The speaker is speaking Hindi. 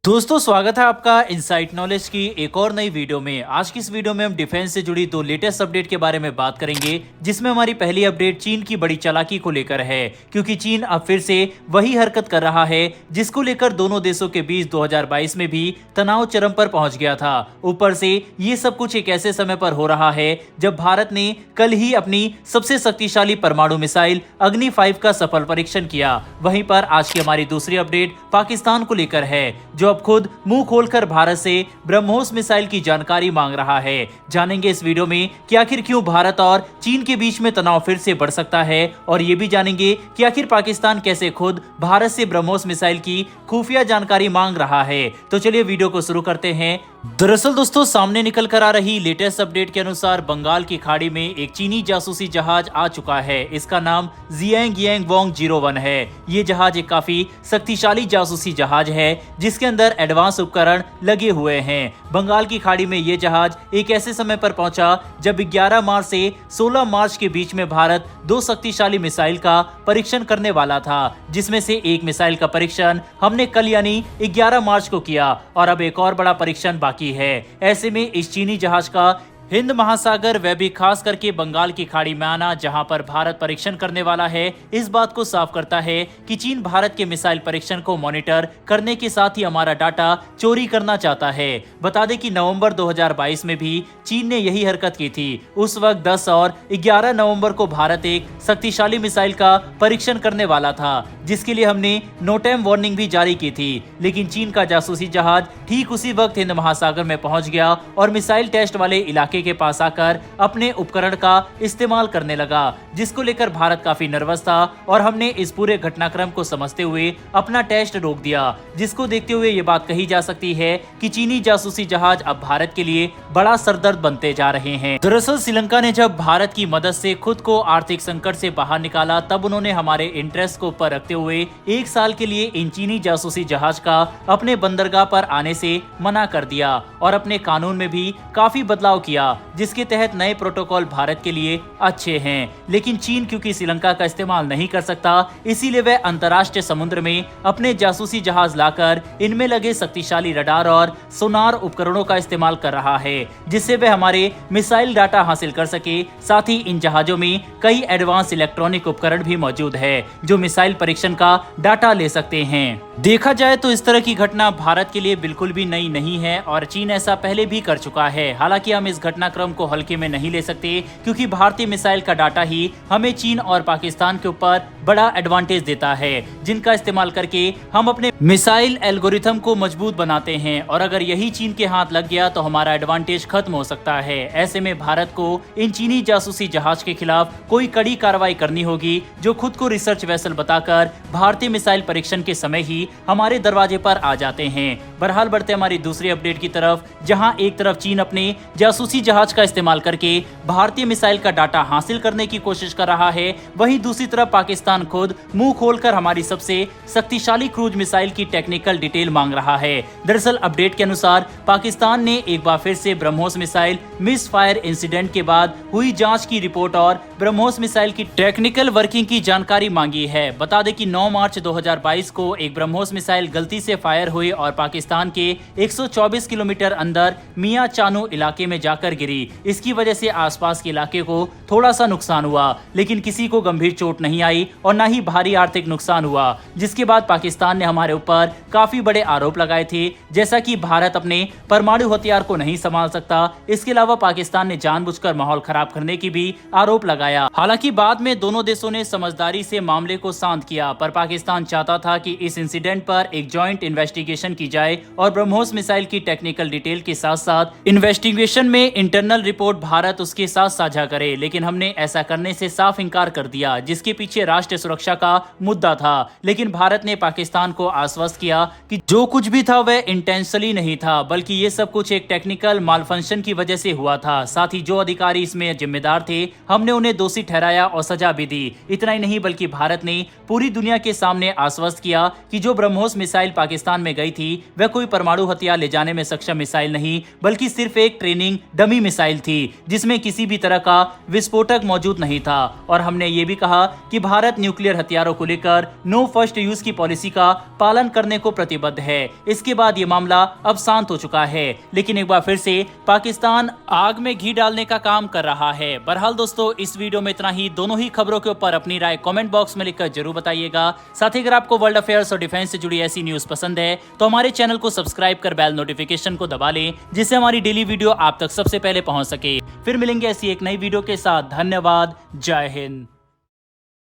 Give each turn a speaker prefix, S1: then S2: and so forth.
S1: दोस्तों स्वागत है आपका इनसाइट नॉलेज की एक और नई वीडियो में। आज की इस वीडियो में हम डिफेंस से जुड़ी दो लेटेस्ट अपडेट के बारे में बात करेंगे, जिसमें हमारी पहली अपडेट चीन की बड़ी चालाकी को लेकर है, क्योंकि चीन अब फिर से वही हरकत कर रहा है जिसको लेकर दोनों देशों के बीच 2022 में भी तनाव चरम पर पहुंच गया था। ऊपर से ये सब कुछ एक ऐसे समय पर हो रहा है जब भारत ने कल ही अपनी सबसे शक्तिशाली परमाणु मिसाइल अग्नि 5 का सफल परीक्षण किया। वहीं पर आज की हमारी दूसरी अपडेट पाकिस्तान को लेकर है, जो अब खुद मुंह खोलकर भारत से ब्रह्मोस मिसाइल की जानकारी मांग रहा है। जानेंगे इस वीडियो में कि आखिर क्यों भारत और चीन के बीच में तनाव फिर से बढ़ सकता है, और ये भी जानेंगे कि आखिर पाकिस्तान कैसे खुद भारत से ब्रह्मोस मिसाइल की खुफिया जानकारी मांग रहा है। तो चलिए वीडियो को शुरू करते हैं। दरअसल दोस्तों, सामने निकल कर आ रही लेटेस्ट अपडेट के अनुसार बंगाल की खाड़ी में एक चीनी जासूसी जहाज आ चुका है। इसका नाम जियांगयांगवोंग 01 है। ये जहाज एक काफी शक्तिशाली जासूसी जहाज है जिसके अंदर एडवांस उपकरण लगे हुए हैं। बंगाल की खाड़ी में ये जहाज एक ऐसे समय पर पहुंचा जब 11 मार्च से 16 मार्च के बीच में भारत दो शक्तिशाली मिसाइल का परीक्षण करने वाला था, जिसमें से एक मिसाइल का परीक्षण हमने कल यानी 11 मार्च को किया और अब एक और बड़ा परीक्षण बाकी है। ऐसे में इस चीनी जहाज का हिंद महासागर व भी खास करके बंगाल की खाड़ी में आना, जहां पर भारत परीक्षण करने वाला है, इस बात को साफ करता है कि चीन भारत के मिसाइल परीक्षण को मॉनिटर करने के साथ ही हमारा डाटा चोरी करना चाहता है। बता दें कि नवंबर 2022 में भी चीन ने यही हरकत की थी। उस वक्त 10 और 11 नवंबर को भारत एक शक्तिशाली मिसाइल का परीक्षण करने वाला था, जिसके लिए हमने नो टाइम वार्निंग भी जारी की थी। लेकिन चीन का जासूसी जहाज ठीक उसी वक्त हिंद महासागर में पहुंच गया और मिसाइल टेस्ट वाले इलाके के पास आकर अपने उपकरण का इस्तेमाल करने लगा, जिसको लेकर भारत काफी नर्वस था और हमने इस पूरे घटनाक्रम को समझते हुए अपना टेस्ट रोक दिया। जिसको देखते हुए ये बात कही जा सकती है कि चीनी जासूसी जहाज अब भारत के लिए बड़ा सरदर्द बनते जा रहे हैं। दरअसल श्रीलंका ने जब भारत की मदद से खुद को आर्थिक संकट से बाहर निकाला, तब उन्होंने हमारे इंटरेस्ट को ऊपर रखते हुए 1 साल के लिए इन चीनी जासूसी जहाज का अपने बंदरगाह पर आने से मना कर दिया और अपने कानून में भी काफी बदलाव किया, जिसके तहत नए प्रोटोकॉल भारत के लिए अच्छे हैं। लेकिन चीन क्योंकि श्रीलंका का इस्तेमाल नहीं कर सकता, इसीलिए वह अंतर्राष्ट्रीय समुद्र में अपने जासूसी जहाज लाकर इनमें लगे शक्तिशाली रडार और सोनार उपकरणों का इस्तेमाल कर रहा है, जिससे वह हमारे मिसाइल डाटा हासिल कर सके। साथ ही इन जहाजों में कई एडवांस इलेक्ट्रॉनिक उपकरण भी मौजूद है जो मिसाइल परीक्षण का डाटा ले सकते हैं। देखा जाए तो इस तरह की घटना भारत के लिए बिल्कुल भी नई नहीं है और चीन ऐसा पहले भी कर चुका है। हालांकि हम इस घटनाक्रम को हल्के में नहीं ले सकते, क्योंकि भारतीय मिसाइल का डाटा ही हमें चीन और पाकिस्तान के ऊपर बड़ा एडवांटेज देता है, जिनका इस्तेमाल करके हम अपने मिसाइल एल्गोरिथम को मजबूत बनाते हैं। और अगर यही चीन के हाथ लग गया तो हमारा एडवांटेज खत्म हो सकता है। ऐसे में भारत को इन चीनी जासूसी जहाज के खिलाफ कोई कड़ी कार्रवाई करनी होगी, जो खुद को रिसर्च वेसल बताकर भारतीय मिसाइल परीक्षण के समय ही हमारे दरवाजे पर आ जाते हैं। बहरहाल बढ़ते हमारी दूसरी अपडेट की तरफ, जहां एक तरफ चीन अपने जासूसी जहाज का इस्तेमाल करके भारतीय मिसाइल का डाटा हासिल करने की कोशिश कर रहा है, वहीं दूसरी तरफ पाकिस्तान खुद मुंह खोलकर हमारी सबसे शक्तिशाली क्रूज मिसाइल की टेक्निकल डिटेल मांग रहा है। दरअसल अपडेट के अनुसार पाकिस्तान ने एक बार फिर से BrahMos missile miss fire incident के बाद हुई जांच की रिपोर्ट और ब्रह्मोस मिसाइल की टेक्निकल वर्किंग की जानकारी मांगी है। बता दें कि 9 मार्च 2022 को एक ब्रह्मोस मिसाइल गलती से फायर हुई और पाकिस्तान के 124 किलोमीटर अंदर मियां चानू इलाके में जाकर गिरी। इसकी वजह से आसपास के इलाके को थोड़ा सा नुकसान हुआ, लेकिन किसी को गंभीर चोट नहीं आई और न ही भारी आर्थिक नुकसान हुआ। जिसके बाद पाकिस्तान ने हमारे ऊपर काफी बड़े आरोप लगाए थे, जैसा कि भारत अपने परमाणु हथियार को नहीं संभाल सकता। इसके अलावा पाकिस्तान ने जानबूझकर माहौल खराब करने की भी आरोप लगाया। हालांकि बाद में दोनों देशों ने समझदारी से मामले को शांत किया, पर पाकिस्तान चाहता था कि इस इंसिडेंट पर एक जॉइंट इन्वेस्टिगेशन की जाए और ब्रह्मोस मिसाइल की टेक्निकल डिटेल के साथ साथ इन्वेस्टिगेशन में इंटरनल रिपोर्ट भारत उसके साथ साझा करे। लेकिन हमने ऐसा करने से साफ इनकार कर दिया, जिसके पीछे राष्ट्रीय सुरक्षा का मुद्दा था। लेकिन भारत ने पाकिस्तान को आश्वस्त किया कि जो कुछ भी था वह इंटेंशनली नहीं था, बल्कि ये सब कुछ एक टेक्निकल मालफंक्शन की वजह से हुआ था। साथ ही जो अधिकारी इसमें जिम्मेदार थे, हमने उन्हें दोषी ठहराया और सजा भी दी। इतना ही नहीं, बल्कि भारत ने पूरी दुनिया के सामने आश्वस्त किया कि जो ब्रह्मोस मिसाइल पाकिस्तान में गई थी वह कोई परमाणु हथियार ले जाने में सक्षम मिसाइल नहीं, बल्कि सिर्फ एक ट्रेनिंग डमी मिसाइल थी जिसमें किसी भी तरह का विस्फोटक मौजूद नहीं था। और हमने ये भी कहा कि भारत न्यूक्लियर हथियारों को लेकर नो फर्स्ट यूज की पॉलिसी का पालन करने को प्रतिबद्ध है। इसके बाद ये मामला अब शांत हो चुका है, लेकिन एक बार फिर से पाकिस्तान आग में घी डालने का काम कर रहा है। बहरहाल दोस्तों, इस वीडियो में इतना ही। दोनों ही खबरों के ऊपर अपनी राय कमेंट बॉक्स में लिखकर जरूर बताइएगा। साथ ही अगर आपको वर्ल्ड अफेयर्स और डिफेंस से जुड़ी ऐसी न्यूज पसंद है तो हमारे चैनल को सब्सक्राइब कर बेल नोटिफिकेशन को दबा लें, जिससे हमारी डेली वीडियो आप तक सबसे पहले पहुंच सके। फिर मिलेंगे ऐसी एक नई वीडियो के साथ। धन्यवाद। जय हिंद।